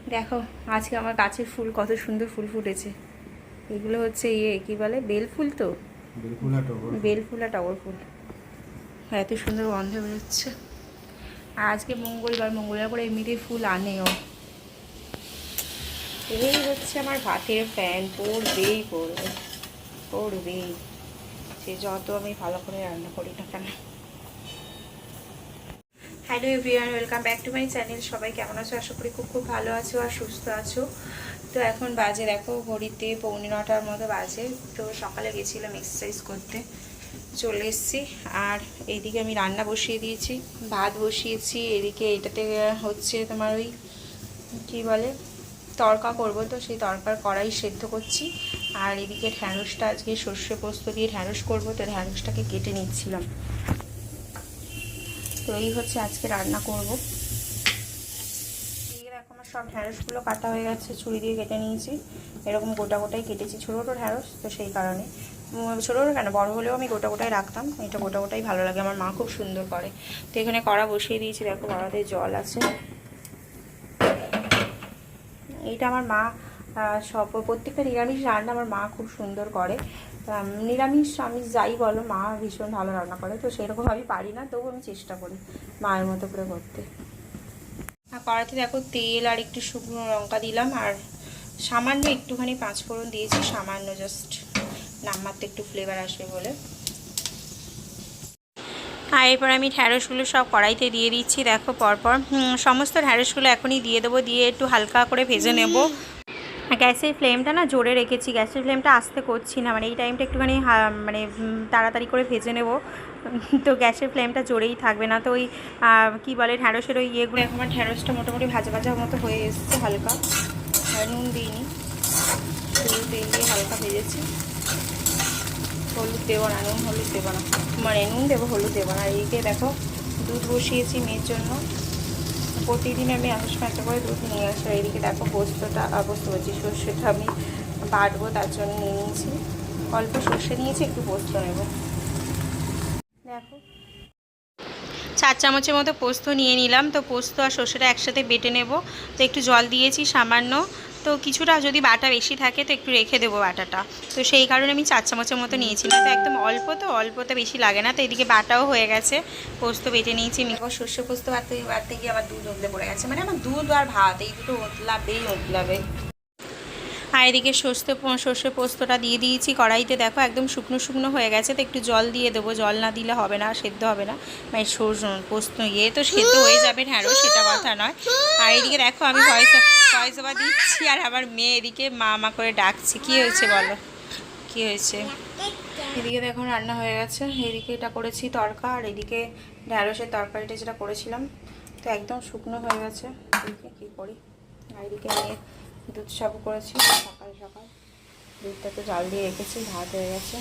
দেখো আজকে আমার গাছের ফুল কত সুন্দর ফুল ফুটেছে। এগুলো হচ্ছে কি বলে, বেল ফুল। তো বেল ফুল আর টগর ফুল, এত সুন্দর গন্ধ বেরোচ্ছে। আর আজকে মঙ্গলবার করে এমনিতেই ফুল আনেও। এই হচ্ছে আমার ভাতের ফ্যান, পড়বেই সে যত আমি ভালো করে রান্না করি না কেন। Hello everyone, welcome back to my channel. সবাই কেমন আছো? আশা করি খুব খুব ভালো আছো আর সুস্থ আছো। তো এখন বাজে দেখো ঘড়িতে 8:45 মতো বাজে। তো সকালে গেছিলাম এক্সারসাইজ করতে, চলে এসেছি। আর এইদিকে আমি রান্না বসিয়ে দিয়েছি, ভাত বসিয়েছি। এদিকে এটাতে হচ্ছে তোমার ওই কী বলে, তড়কা করব। তো সেই তড়কার কড়াই সেদ্ধ করছি। আর এদিকে ঢ্যাঁড়সটা আজকে সর্ষে পোস্ত দিয়ে ঢ্যাঁড়স করব, তো ঢ্যাঁড়সটাকে কেটে নিচ্ছিলাম। তো এই হচ্ছে আজকে রান্না করব। দেখো আমার সব ঢ্যাঁড়সগুলো কাটা হয়ে গেছে, ছুরি দিয়ে কেটে নিয়েছি। এরকম গোটা গোটাই কেটেছি, ছোটো ছোটো ঢ্যাঁড়স তো সেই কারণে। ছোটো ছোটো কেন, বড় হলেও আমি গোটা গোটাই রাখতাম। এটা গোটা গোটাই ভালো লাগে, আমার মা খুব সুন্দর করে। তো এখানে কড়া বসিয়ে দিয়েছি, দেখো কড়াতে জল আছে। এইটা আমার মা প্রত্যেকটা নিরামিষ রান্না আমার মা খুব সুন্দর করে। নিরামিষ আমি যাই বলো, মা ভীষণ ভালো রান্না করে। তো সেরকম আমি পারি না, তবু আমি চেষ্টা করি মায়ের মতো করে করতে। আর কড়াইতে দেখো তেল আর একটু শুকনো লঙ্কা দিলাম, আর সামান্য একটুখানি পাঁচফোড়ন দিয়েছি, সামান্য জাস্ট নামমাত্র একটু ফ্লেভার আসবে বলে। আর এরপর আমি ঢ্যাঁড়সগুলো সব কড়াইতে দিয়ে দিচ্ছি। দেখো পরপর সমস্ত ঢ্যাঁড়সগুলো এখনই দিয়ে দেবো, দিয়ে একটু হালকা করে ভেজে নেব। গ্যাসের ফ্লেমটা না জোরে রেখেছি, গ্যাসের ফ্লেমটা আস্তে করছি না, মানে এই টাইমটা একটুখানি মানে তাড়াতাড়ি করে ভেজে নেব। তো গ্যাসের ফ্লেমটা জোরেই থাকবে, না তো ওই কী বলে ঢ্যাঁড়সের ওই ইয়েগুলো। এখন আমার ঢ্যাঁড়সটা মোটামুটি ভাজা ভাজা মতো হয়ে এসছে হালকা। আর নুন দিইনি, তেল দিয়ে হালকা ভেজেছি। হলুদ দেবো না, নুন হলুদ দেবো না, মানে নুন দেবো হলুদ দেবো না। এইদিকে দেখো দুধ বসিয়েছি মেয়ের জন্য। প্রতিদিন আমি 1.5 করে দুধ নিয়ে আসি। এইদিকে দেখো পোস্ত বলছি, সর্ষেটা আমি বাটবো, তার জন্য নিয়ে নিয়েছি। অল্প সর্ষে নিয়েছি, একটু পোস্ত নেব। দেখো 4 চামচের মতো পোস্ত নিয়ে নিলাম। তো পোস্ত আর সর্ষেটা একসাথে বেটে নেব। তো একটু জল দিয়েছি সামান্য। তো কিছুটা যদি বাটা বেশি থাকে তো একটু রেখে দেবো বাটাটা। তো সেই কারণে আমি 4 চামচের মতো নিয়েছি, না তো একদম অল্পতে বেশি লাগে না। তো এদিকে বাটাও হয়ে গেছে, পোস্ত বেটে নিয়েছি। সর্ষে পোস্ত বাটতে গিয়ে আমার দুধ উতলে পড়ে গেছে, মানে আমার দুধ আর ভাত এই দুটো উতলাবে। আর এদিকে সর্ষে পোস্তটা দিয়ে দিয়েছি কড়াইতে। দেখো একদম শুকনো শুকনো হয়ে গেছে। তো একটু জল দিয়ে দেবো, জল না দিলে হবে না, সেদ্ধ হবে না। মানে পোস্ত তো সেদ্ধ হয়ে যাবে ঢ্যাঁড়স, সেটা কথা নয়। আর এদিকে দেখো আমি ভয়েস ওভার দিচ্ছি, আর আমার মেয়ে এদিকে মা করে ডাকছে। কি হয়েছে বলো, কি হয়েছে? এদিকে দেখো রান্না হয়ে গেছে। এদিকে এটা করেছি তড়কা, আর এদিকে ঢ্যাঁড়সের তরকারিটা যেটা করেছিলাম তো একদম শুকনো হয়ে গেছে। এদিকে কী করি, আর এদিকে আমি দুধ সাবু করেছি সকাল দুধটা তো জাল দিয়ে রেখেছি, ভাত হয়ে গেছে।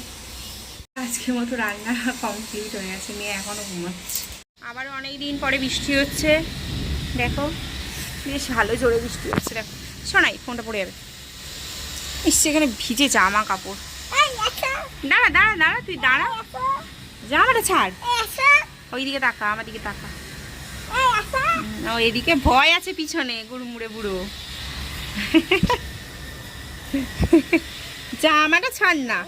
আজকের মতো রান্না কমপ্লিট হয়ে গেছে, মেয়ে এখনও ঘুমাচ্ছে। আবারও অনেক দিন পরে বৃষ্টি হচ্ছে, দেখো বেশ ভালো জোরে বৃষ্টি হচ্ছে। দেখো শোনাই, ফোনটা পড়ে যাবে। এসছে এখানে ভিজে জামা কাপড়। দাঁড়া তুই দাঁড়া, জামাটা ছাড়। ওইদিকে তাকা, আমার দিকে তাকা। ও এদিকে ভয় আছে পিছনে, গুড়মুড়ে বুড়ো। জামাটা ছাড় না।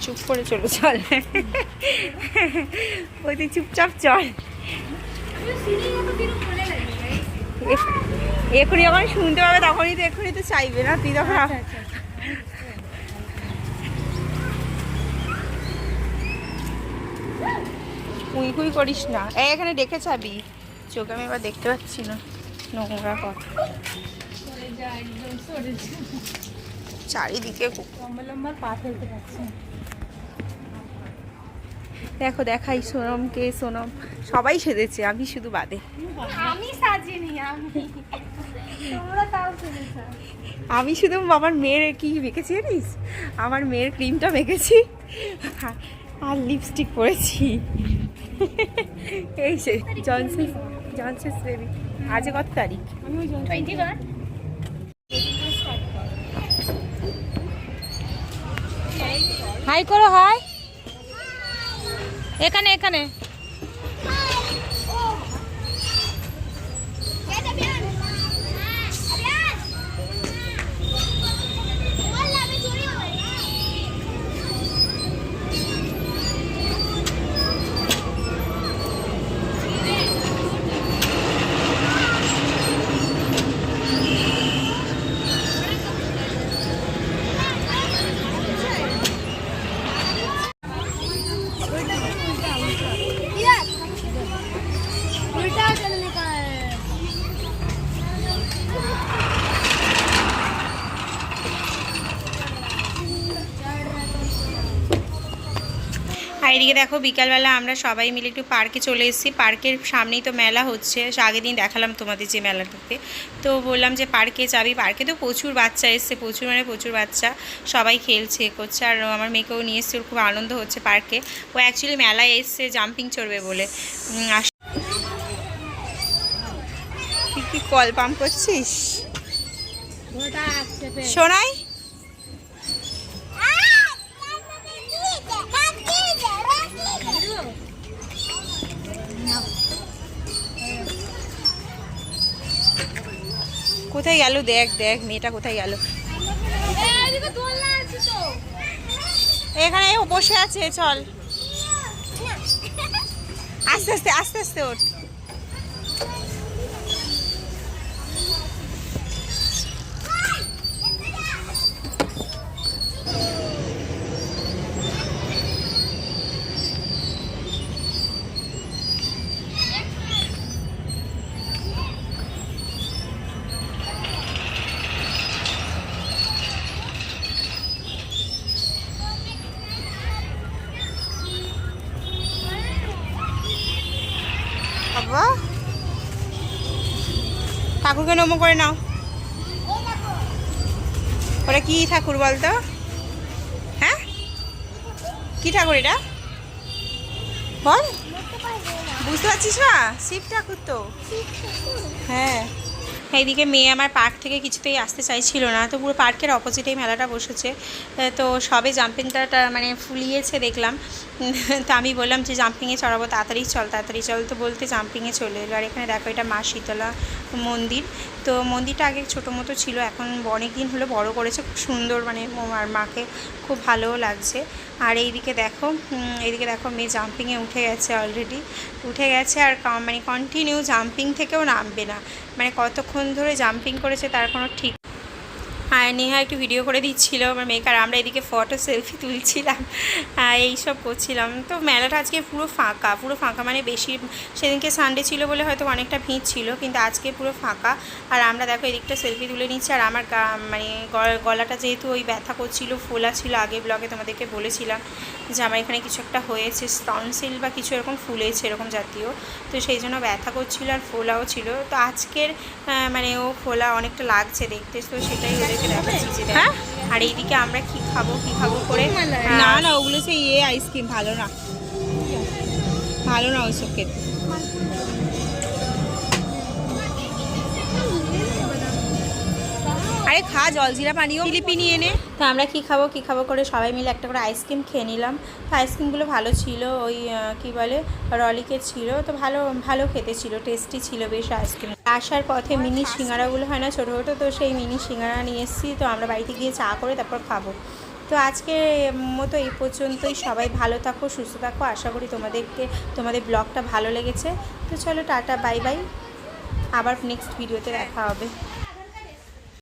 চুপ করে চলো, চল ওই তুই চুপচাপ চল। এখনই যখন শুনতে পাবে তখনই তো এখনই তো চাইবে না, তুই তখন কুই করিস না। এই এখানে দেখে চাবি, চোখে আমি এবার দেখতে পাচ্ছি না, নোংরা কথা। চারিদিকে দেখো দেখাই সোনমকে, সোনম সবাই সেজেছে, আমি শুধু বাদে। আমি শুধু আমার মেয়ের কি মেখেছি জানিস, আমার মেয়ের ক্রিমটা মেখেছি আর লিপস্টিক পরেছি। এই সে জনসেস বেবি। আজ কত তারিখ? হাই করো, হাই। এখানে এখানে আর এদিকে দেখো বিকালবেলা আমরা সবাই মিলে একটু পার্কে চলে এসেছি। পার্কের সামনেই তো মেলা হচ্ছে, আগের দিন দেখালাম তোমাদের যে মেলাটাতে। তো বললাম যে পার্কে যাবি, পার্কে তো প্রচুর বাচ্চা এসছে, প্রচুর মানে প্রচুর বাচ্চা, সবাই খেলছে করছে। আর আমার মেয়েকেও নিয়ে এসছে, ওর খুব আনন্দ হচ্ছে পার্কে। ও অ্যাকচুয়ালি মেলায় এসছে জাম্পিং চড়বে বলে। তুই কি কল পাম্প করছিস সোনাই? কোথায় গেল দেখ দেখ, মেয়েটা কোথায় গেল? এখানে ও বসে আছে, চল আস্তে আস্তে আস্তে আস্তে ওঠ। বাবা ঠাকুরকে নমো করে নাও। ওটা কি ঠাকুর বলতো? হ্যাঁ কি ঠাকুর এটা বল? বুঝতে পারছিস না? শিব ঠাকুর তো। হ্যাঁ। এইদিকে মেয়ে আমার পার্ক থেকে কিছুতেই আসতে চাইছিল না, তো পুরো পার্কের অপোজিটেই মেলাটা বসেছে। তো সবে জাম্পিংটা মানে ফুলিয়েছে দেখলাম। তো আমি বললাম যে জাম্পিংয়ে চড়াবো, তাড়াতাড়ি চল তাড়াতাড়ি চল, তো বলতে জাম্পিংয়ে চলে এলো। আর এখানে দেখো এটা মা শীতলা মন্দির। তো মন্দিরটা আগে ছোটো মতো ছিল, এখন অনেক দিন হলো বড় করেছে, খুব সুন্দর, মানে আর মাকে খুব ভালোও লাগছে। আর এইদিকে দেখো মেয়ে জাম্পিংয়ে উঠে গেছে, অলরেডি উঠে গেছে। আর মানে কন্টিনিউ জাম্পিং থেকেও নামবে না, মানে কতক্ষণ ধরে জাম্পিং করেছে তার কোনো ঠিক। আর নেহা একটু ভিডিও করে দিচ্ছিল আমার মেয়েকে, আর আমরা এদিকে ফটো সেলফি তুলছিলাম, এইসব করছিলাম। তো মেলাটা আজকে পুরো ফাঁকা, মানে বেশি, সেদিনকে সানডে ছিল বলে হয়তো অনেকটা ভিড় ছিল, কিন্তু আজকে পুরো ফাঁকা। আর আমরা দেখো এদিকটা সেলফি তুলে নিচ্ছি। আর আমার মানে গলাটা যেহেতু ওই ব্যথা করছিল, ফোলা ছিল, আগে ব্লগে তোমাদেরকে বলেছিলাম যে আমার এখানে কিছু একটা হয়েছে, টনসিল বা কিছু এরকম ফুলেছে এরকম জাতীয়, তো সেই জন্য ব্যথা করছিল আর ফোলাও ছিল। তো আজকের মানে ও ফোলা অনেকটা লাগছে দেখতে, তো সেটাই ওদেরকে দেখাচ্ছি যে। হ্যাঁ। আর এইদিকে আমরা কি খাবো করে, না না ওগুলো সেই আইসক্রিম ভালো না ওইসব খেতে। আরে খা জলজিরা পানিও ফিলিপি নিয়ে নে। তো আমরা কি খাবো করে সবাই মিলে একটা করে আইসক্রিম খেয়ে নিলাম। তো আইসক্রিমগুলো ভালো ছিল, ওই কি বলে রলিকের ছিল, তো ভালো খেতে ছিল, টেস্টি ছিল বেশ আইসক্রিম। আসার পথে মিনি সিঙ্গারাগুলো হয় না ছোটো ছোটো, তো সেই মিনি সিঙ্গারা নিয়ে এসেছি। তো আমরা বাড়িতে গিয়ে চা করে তারপর খাবো। তো আজকের মতো এই পর্যন্তই। সবাই ভালো থাকো, সুস্থ থাকো। আশা করি তোমাদের ব্লগটা ভালো লেগেছে। তো চলো টাটা, বাই বাই, আবার নেক্সট ভিডিওতে দেখা হবে।